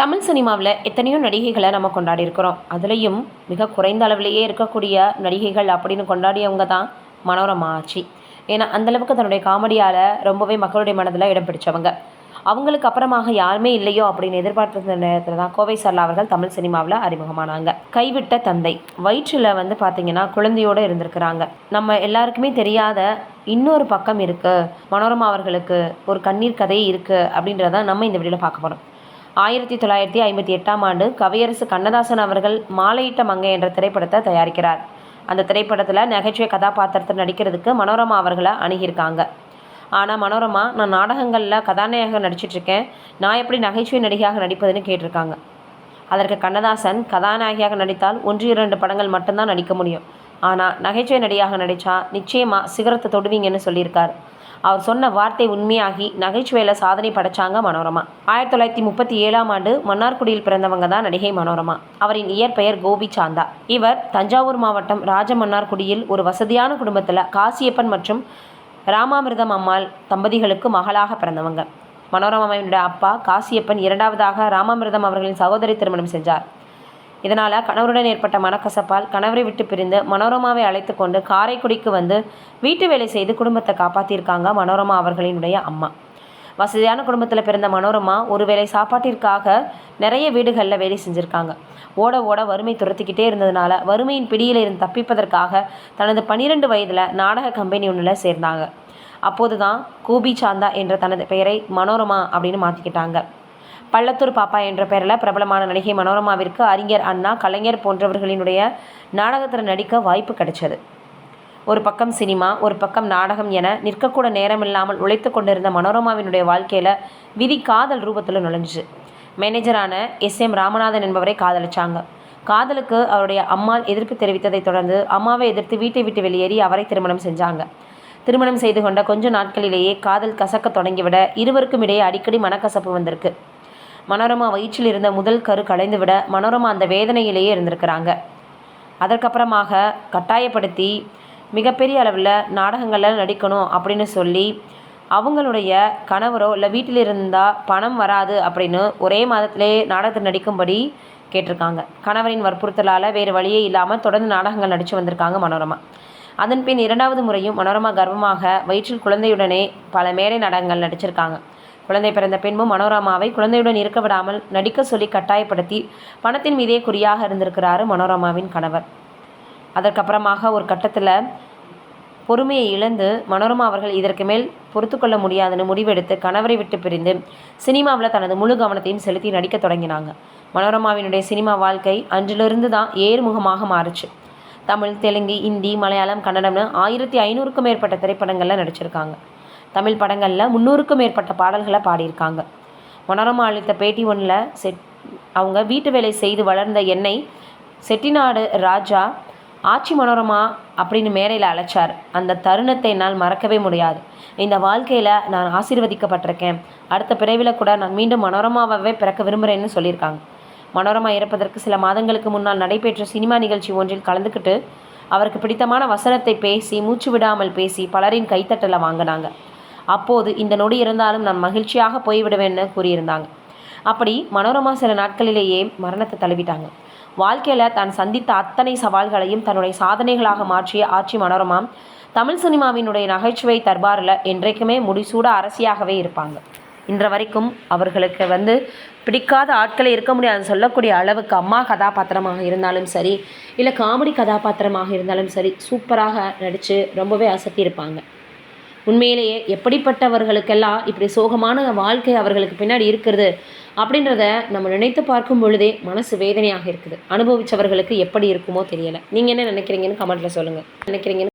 தமிழ் சினிமாவில் எத்தனையோ நடிகைகளை நம்ம கொண்டாடி இருக்கிறோம். அதுலேயும் மிக குறைந்த அளவிலேயே இருக்கக்கூடிய நடிகைகள் அப்படின்னு கொண்டாடியவங்க தான் மனோரமா ஆச்சி. ஏன்னா அந்தளவுக்கு தன்னுடைய காமெடியால் ரொம்பவே மக்களுடைய மனதில் இடம் பிடிச்சவங்க. அவங்களுக்கு அப்புறமாக யாருமே இல்லையோ அப்படின்னு எதிர்பார்த்த நேரத்தில் தான் கோவை சரளா அவர்கள் தமிழ் சினிமாவில் அறிமுகமானாங்க. கைவிட்ட தந்தை வயிற்றில் பார்த்திங்கன்னா குழந்தையோடு இருந்திருக்கிறாங்க. நம்ம எல்லாருக்குமே தெரியாத இன்னொரு பக்கம் இருக்குது, மனோரமா அவர்களுக்கு ஒரு கண்ணீர் கதை இருக்குது அப்படின்றத நம்ம இந்த வீடியோவில் பார்க்க போகிறோம். 1958ஆம் ஆண்டு கவியரசு கண்ணதாசன் அவர்கள் மாலையிட்ட மங்கை என்ற திரைப்படத்தை தயாரிக்கிறார். அந்த திரைப்படத்தில் நகைச்சுவை கதாபாத்திரத்தில் நடிக்கிறதுக்கு மனோரமா அவர்களை அணுகியிருக்காங்க. ஆனால் மனோரமா, நான் நாடகங்களில் கதாநாயகன் நடிச்சிட்ருக்கேன், நான் எப்படி நகைச்சுவை நடிகையாக நடிப்பதுன்னு கேட்டிருக்காங்க. அதற்கு கண்ணதாசன், கதாநாயகியாக நடித்தால் 1-2 படங்கள் மட்டும்தான் நடிக்க முடியும், ஆனால் நகைச்சுவை நடிகையாக நடித்தா நிச்சயமாக சிகரத்தை தொடுவீங்கன்னு சொல்லியிருக்கார். அவர் சொன்ன வார்த்தை உண்மையாகி நகைச்சுவையில் சாதனை படைச்சாங்க மனோரமா. 1937ஆம் ஆண்டு மன்னார்குடியில் பிறந்தவங்க தான் நடிகை மனோரமா. அவரின் இயற்பெயர் கோபி சாந்தா. இவர் தஞ்சாவூர் மாவட்டம் ராஜமன்னார்குடியில் ஒரு வசதியான குடும்பத்தில் காசியப்பன் மற்றும் ராமாமிர்தம் அம்மாள் தம்பதிகளுக்கு மகளாக பிறந்தவங்க. மனோரமாவினுடைய அப்பா காசியப்பன் இரண்டாவதாக ராமாமிர்தம் அவர்களின் சகோதரி திருமணம் செஞ்சார். இதனால் கணவருடன் ஏற்பட்ட மனக்கசப்பால் கணவரை விட்டு பிரிந்து மனோரமாவை அழைத்து கொண்டு காரைக்குடிக்கு வந்து வீட்டு வேலை செய்து குடும்பத்தை காப்பாற்றியிருக்காங்க மனோரமா அவர்களினுடைய அம்மா. வசதியான குடும்பத்தில் பிறந்த மனோரமா ஒருவேளை சாப்பாட்டிற்காக நிறைய வீடுகளில் வேலை செஞ்சுருக்காங்க. ஓட ஓட வறுமை துரத்திக்கிட்டே இருந்ததுனால வறுமையின் பிடியில் இருந்து தப்பிப்பதற்காக தனது 12 வயதில் நாடக கம்பெனி ஒன்றில் சேர்ந்தாங்க. அப்போது தான் கோபி சாந்தா என்ற தனது பெயரை மனோரமா அப்படின்னு மாற்றிக்கிட்டாங்க. பள்ளத்தூர் பாப்பா என்ற பெயரில் பிரபலமான நடிகை மனோரமாவிற்கு அறிஞர் அண்ணா, கலைஞர் போன்றவர்களினுடைய நாடகத்தில் நடிக்க வாய்ப்பு கிடைச்சது. ஒரு பக்கம் சினிமா, ஒரு பக்கம் நாடகம் என நிற்கக்கூட நேரமில்லாமல் உழைத்து கொண்டிருந்த மனோரமாவினுடைய வாழ்க்கையில் விதி காதல் ரூபத்தில் நுழைஞ்சிச்சு. மேனேஜரான SM ராமநாதன் என்பவரை காதலிச்சாங்க. காதலுக்கு அவருடைய அம்மாள் எதிர்ப்பு தெரிவித்ததை தொடர்ந்து அம்மாவை எதிர்த்து வீட்டை விட்டு வெளியேறி அவரை திருமணம் செஞ்சாங்க. திருமணம் செய்து கொண்ட கொஞ்ச நாட்களிலேயே காதல் கசக்க தொடங்கிவிட இருவருக்கும் இடையே அடிக்கடி மனக்கசப்பு வந்திருக்கு. மனோரமா வயிற்றில் இருந்த முதல் கரு கலைந்துவிட மனோரமா அந்த வேதனையிலேயே இருந்திருக்கிறாங்க. அதற்கப்புறமாக கட்டாயப்படுத்தி மிகப்பெரிய அளவில் நாடகங்களில் நடிக்கணும் அப்படின்னு சொல்லி அவங்களுடைய கணவரோ இல்லை வீட்டில் இருந்தால் பணம் வராது அப்படின்னு ஒரே மாதத்திலே நாடகத்தில் நடிக்கும்படி கேட்டிருக்காங்க. கணவரின் வற்புறுத்தலால் வேறு வழியே இல்லாமல் தொடர்ந்து நாடகங்கள் நடித்து வந்திருக்காங்க மனோரமா. அதன் பின் 2வது முறையும் மனோரமா கர்ப்பமாக வயிற்றில் குழந்தையுடனே பல மேடை நாடகங்கள் நடிச்சிருக்காங்க. குழந்தை பிறந்த பின்பும் மனோரமாவை குழந்தையுடன் இருக்க விடாமல் நடிக்க சொல்லி கட்டாயப்படுத்தி பணத்தின் மீதே குறியாக இருந்திருக்கிறாரு மனோரமாவின் கணவர். அதற்கப்புறமாக ஒரு கட்டத்தில் பொறுமையை இழந்து மனோரமா அவர்கள் இதற்கு மேல் பொறுத்து கொள்ள முடியாதுன்னு முடிவெடுத்து கணவரை விட்டு பிரிந்து சினிமாவில் தனது முழு கவனத்தையும் செலுத்தி நடிக்க தொடங்கினாங்க. மனோரமாவினுடைய சினிமா வாழ்க்கை அன்றிலிருந்து தான் ஏறுமுகமாக மாறுச்சு. தமிழ், தெலுங்கு, இந்தி, மலையாளம், கன்னடம்னு 1500க்கும் மேற்பட்ட திரைப்படங்களில் நடிச்சிருக்காங்க. தமிழ் படங்களில் 300க்கும் மேற்பட்ட பாடல்களை பாடியிருக்காங்க. மனோரமா அளித்த பேட்டி ஒன்றில் அவங்க வீட்டு வேலை செய்து வளர்ந்த என்னை செட்டிநாடு ராஜா ஆச்சி மனோரமா அப்படின்னு மேடையில் அழைச்சார். அந்த தருணத்தை என்னால் மறக்கவே முடியாது. இந்த வாழ்க்கையில் நான் ஆசீர்வதிக்கப்பட்டிருக்கேன். அடுத்த பிறவியில் கூட நான் மீண்டும் மனோரமாவே பிறக்க விரும்புகிறேன்னு சொல்லியிருக்காங்க. மனோரமா இறப்பதற்கு சில மாதங்களுக்கு முன்னால் நடைபெற்ற சினிமா நிகழ்ச்சி ஒன்றில் கலந்துக்கிட்டு அவருக்கு பிடித்தமான வசனத்தை பேசி மூச்சு விடாமல் பேசி பலரின் கைத்தட்டலை வாங்கினாங்க. அப்போது இந்த நொடி இருந்தாலும் நான் மகிழ்ச்சியாக போய்விடுவேன்னு கூறியிருந்தாங்க. அப்படி மனோரமா சில நாட்களிலேயே மரணத்தை தழுவிட்டாங்க. வாழ்க்கையில் தான் சந்தித்த அத்தனை சவால்களையும் தன்னுடைய சாதனைகளாக மாற்றிய ஆச்சி மனோரமா தமிழ் சினிமாவினுடைய நகைச்சுவை தர்பாரில் என்றைக்குமே முடிசூட அரசியாகவே இருப்பாங்க. இன்று வரைக்கும் அவர்களுக்கு பிடிக்காத ஆட்களை இருக்க முடியாதுன்னு சொல்லக்கூடிய அளவுக்கு அம்மா கதாபாத்திரமாக இருந்தாலும் சரி, இல்லை காமெடி கதாபாத்திரமாக இருந்தாலும் சரி, சூப்பராக நடித்து ரொம்பவே அசத்தியிருப்பாங்க. உண்மையிலேயே எப்படிப்பட்டவர்களுக்கெல்லாம் இப்படி சோகமான வாழ்க்கை அவர்களுக்கு பின்னாடி இருக்கிறது அப்படின்றத நம்ம நினைத்து பார்க்கும் பொழுதே மனசு வேதனையாக இருக்குது. அனுபவித்தவர்களுக்கு எப்படி இருக்குமோ தெரியலை. நீங்கள் என்ன நினைக்கிறீங்கன்னு கமெண்ட்டில் சொல்லுங்கள்.